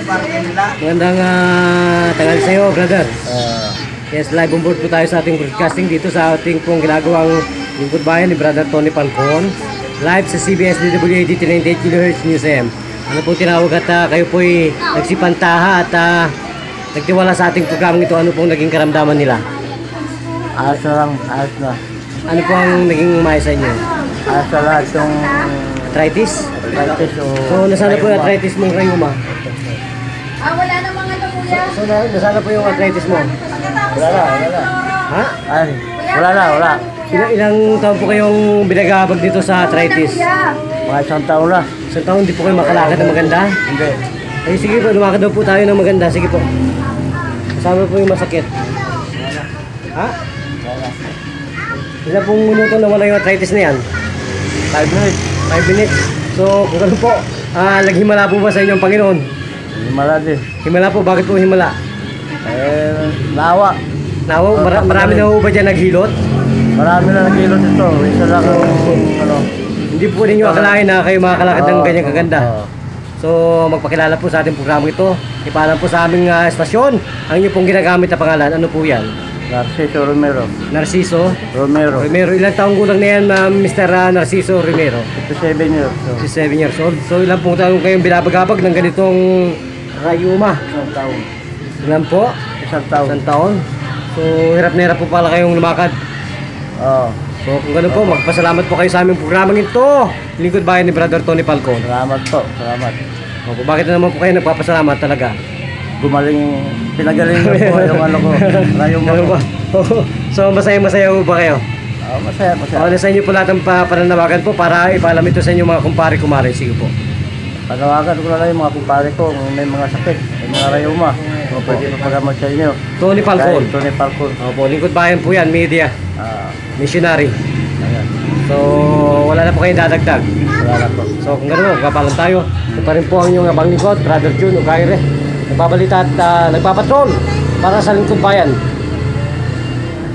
Magandang tanghali sa iyo, brother. Yes, live on board po tayo sa ating broadcasting dito sa ating pong ginagawang lingkod bayan ni Brother Tony Falcon. Live sa CBS DWAD 98 kHz News AM. Ano po tinawag at kayo po'y nagsipantaha at nagtiwala sa ating programang ito. Ano pong naging karamdaman nila? Ayos na lang, ayos na. Ano po ang naging umay sa inyo? Ayos na lahat yung Arthritis? arthritis o... So, nasana po yung arthritis mong rayuma? Wala na mga ito, kuya. So, nasana po yung arthritis mo? Wala na, wala na. Ha? Ay, wala na, wala. Ilang taon po kayong binagabag dito sa arthritis? Mga isang taon na. Isang taon, di po kayo makalakad na maganda? Hindi. Ay, sige po, lumakad daw po tayo ng maganda. Sige po. Kasama po yung masakit. Ha? Wala. Ilang pong minuto na wala yung arthritis na yan? 5 minutes. 5 minutes. So, kung ano po, naghimala po ba sa inyong Panginoon? Himala din. Himala po, bakit po himala? Nawa. Marami na po ba dyan naghilot? Marami na nagkilot ito. Isa lang ang ano. Hindi po ninyo akalain na kayo makakalakad ng ganyan kaganda. So, magpakilala po sa ating programa ito. Ipaalam po sa aming estasyon. Ang inyo pong ginagamit na pangalan, ano po yan? Narciso Romero. Narciso Romero. Romero. Ilang taong gulang na yan, Mr. Narciso Romero? 57 years. 57 years old. So, ilang pong taong kayong binabagabag ng ganitong rayuma? Isang taon. Ilan po? Isang taon. Isang taon. So, hirap na hirap po pala kayong lumakad. Oo. So, kung gano'n po, magpasalamat po kayo sa aming programang ito. Lingkod bayan ni Brother Tony Falcon. Salamat po. Salamat. Opo, bakit na naman po kayo nagpapasalamat talaga? Gumaling, pinagaling na po yung ano ko. Rayong Ano ako. ba? So, masaya-masaya po ba kayo? Masaya, masaya. Sa inyo po lahat ang pananawagan po para ipaalam ito sa inyo mga kumpare-kumare. Sige po. Panawagan ko na lang yung mga kumpare ko kung may mga sakit, may mga rayuma. Kung pwede mapagamot sa inyo. Tony Falcon. Kahit Tony Falcon. Opo, lingkod bayan po yan, media, missionary. Ayan. So, wala na po kayong dadagdag. Wala na po. So, kung gano'n, magpapalam tayo. Ito pa rin po ang inyong abang lingkod, Brother June Ugaire. Nagbabalita at nagpapatrol para sa lingkod bayan.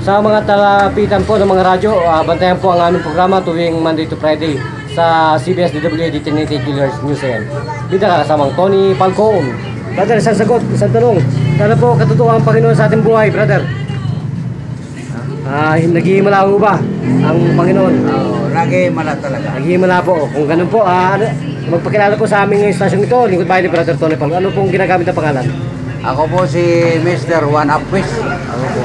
Sa mga talapitan po ng mga radyo, bantayan po ang aming programa tuwing Monday to Friday sa CBS DWAD 98 kHz News AM. Dito kasamang Tony Falcon. Brother, isang sagot, isang tanong. Sana po katotohanan ang Panginoon sa ating buhay, brother. Naghihimala po ba ang Panginoon? Naghihimala talaga. Naghihimala po. Kung ganun po, magpakilala po sa aming istasyon ito, lingkod bayan ni Brother Tony Falcon. Ano pong ginagamit na pangalan? Ako po si Mr. One Up Quiz. Ako po.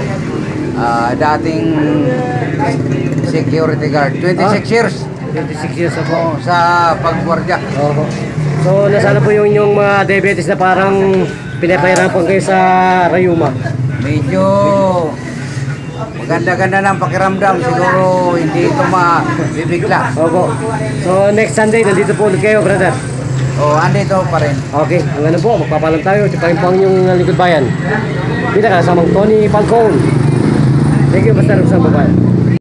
Dating security guard. 26 years 26 years na po. sa pagwardya. Oho. So, nasana po yung inyong mga diabetes na parang pinapahirapan kayo sa rayuma? Medyo maganda-ganda ng pakiramdam. Siguro hindi ito mabibigla. Opo. So, next Sunday, nandito po ulit kayo, brother. Andito pa rin. Okay, ang ano po, magpapalam tayo. Tipahin po ang inyong lingkod bayan. Kita ka, samang Tony Falcon. Thank you, Pastor Rusang Babae.